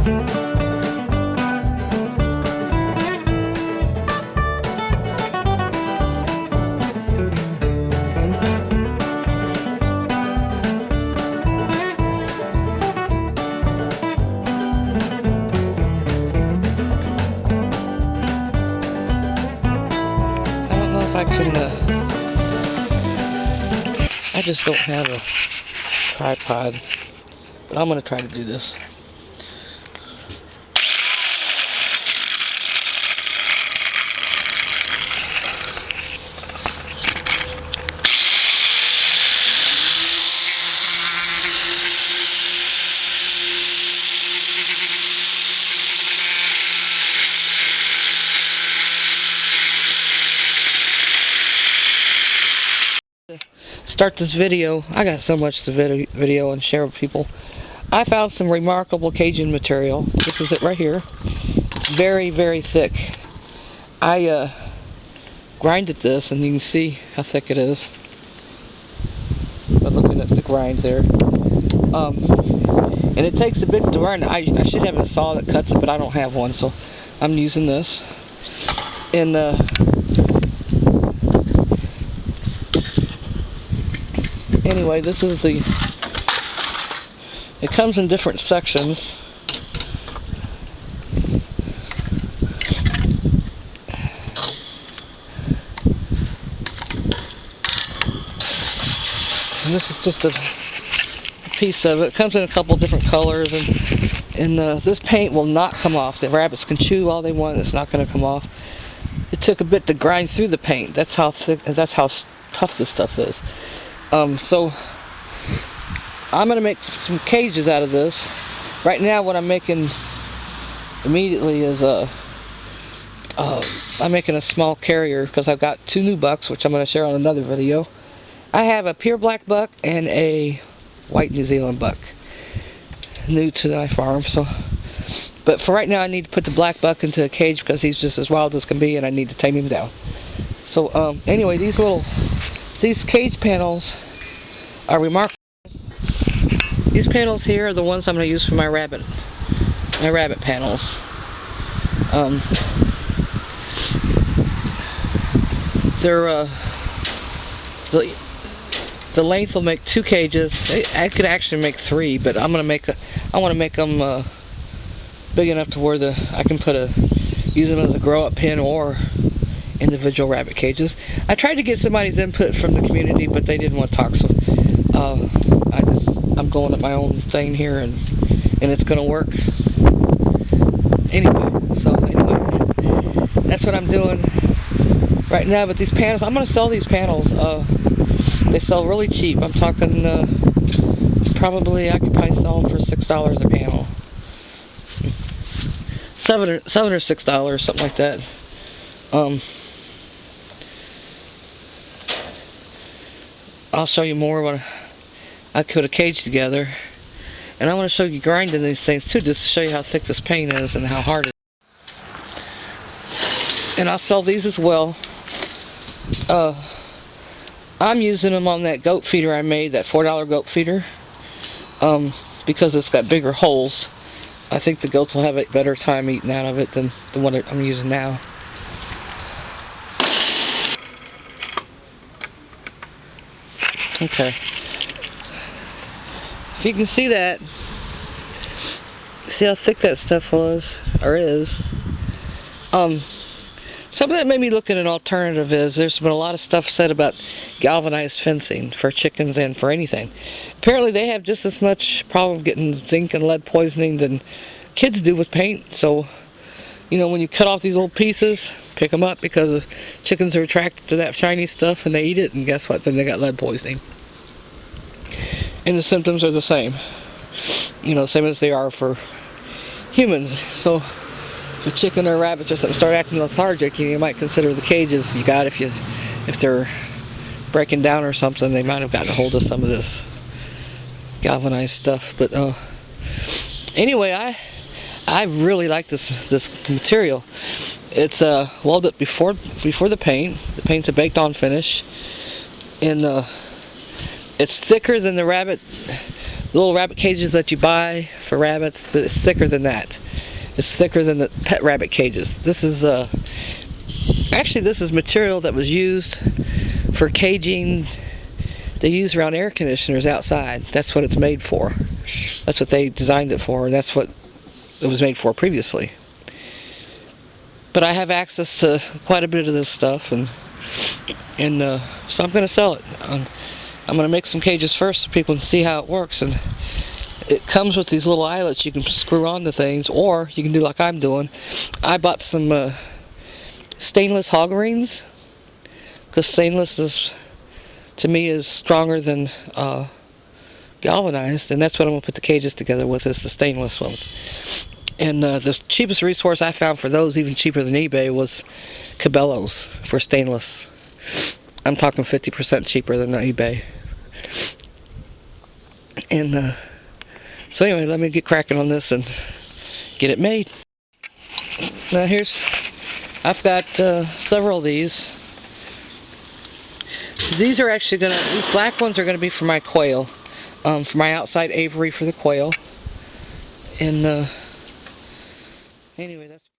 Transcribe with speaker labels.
Speaker 1: I just don't have a tripod, but I'm going to try to do this. Start this video. I got so much to video and share with people. I found some remarkable caging material. This is it right here. It's very, very thick. I grinded this, and you can see how thick it is by looking at the grind there. And it takes a bit to grind. I should have a saw that cuts it, but I don't have one, so I'm using this. And anyway, this is the, it comes in different sections. And this is just a piece of it. It comes in a couple different colors, and this paint will not come off. The rabbits can chew all they want, it's not going to come off. It took a bit to grind through the paint. That's how thick, that's how tough this stuff is. So I'm going to make some cages out of this. Right now what I'm making immediately is I'm making a small carrier because I've got 2 new bucks, which I'm going to share on another video. I have a pure black buck and a white New Zealand buck, new to my farm. So, but for right now I need to put the black buck into a cage because he's just as wild as can be, and I need to tame him down. So anyway, these cage panels are remarkable. These panels here are the ones I'm going to use for my rabbit panels. They're the length will make 2 cages. I could actually make 3, but I want to make them big enough to where I can use them as a grow-up pen or individual rabbit cages. I tried to get somebody's input from the community, but they didn't want to talk, so I'm going at my own thing here, and it's going to work. Anyway, that's what I'm doing right now. But these panels, I'm going to sell these panels. They sell really cheap. I'm talking I could probably sell them for $6 a panel. $7 or $6, something like that. I'll show you more when I put a cage together, and I want to show you grinding these things too, just to show you how thick this paint is and how hard it is. And I'll sell these as well. I'm using them on that goat feeder I made, that $4 goat feeder, because it's got bigger holes. I think the goats will have a better time eating out of it than the one that I'm using now. Okay. If you can see that, see how thick that stuff was, or is. Something that made me look at an alternative is there's been a lot of stuff said about galvanized fencing for chickens and for anything. Apparently they have just as much problem getting zinc and lead poisoning than kids do with paint. So, you know, when you cut off these little pieces, pick them up, because chickens are attracted to that shiny stuff and they eat it, and guess what? Then they got lead poisoning. And the symptoms are the same. You know, same as they are for humans. So if a chicken or rabbits or something start acting lethargic, you might consider the cages you got. If they're breaking down or something, they might have gotten a hold of some of this galvanized stuff. But anyway, I really like this material. It's welded before the paint. The paint's a baked on finish, and it's thicker than the rabbit The little rabbit cages that you buy for rabbits, it's thicker than that. It's thicker than the pet rabbit cages. This is actually this is material that was used for caging. They use around air conditioners outside. That's what it's made for. That's what they designed it for, and that's what it was made for previously. But I have access to quite a bit of this stuff, and so I'm going to sell it. I'm going to make some cages first so people can see how it works. And it comes with these little eyelets you can screw on to things, or you can do like I'm doing. I bought some stainless hog rings, because stainless is, to me, is stronger than galvanized, and that's what I'm going to put the cages together with, is the stainless ones. And the cheapest resource I found for those, even cheaper than eBay, was Cabela's for stainless. I'm talking 50% cheaper than eBay. And so anyway, let me get cracking on this and get it made. Now I've got several of these. These are actually these black ones are gonna be for my quail, for my outside aviary for the quail. And anyway.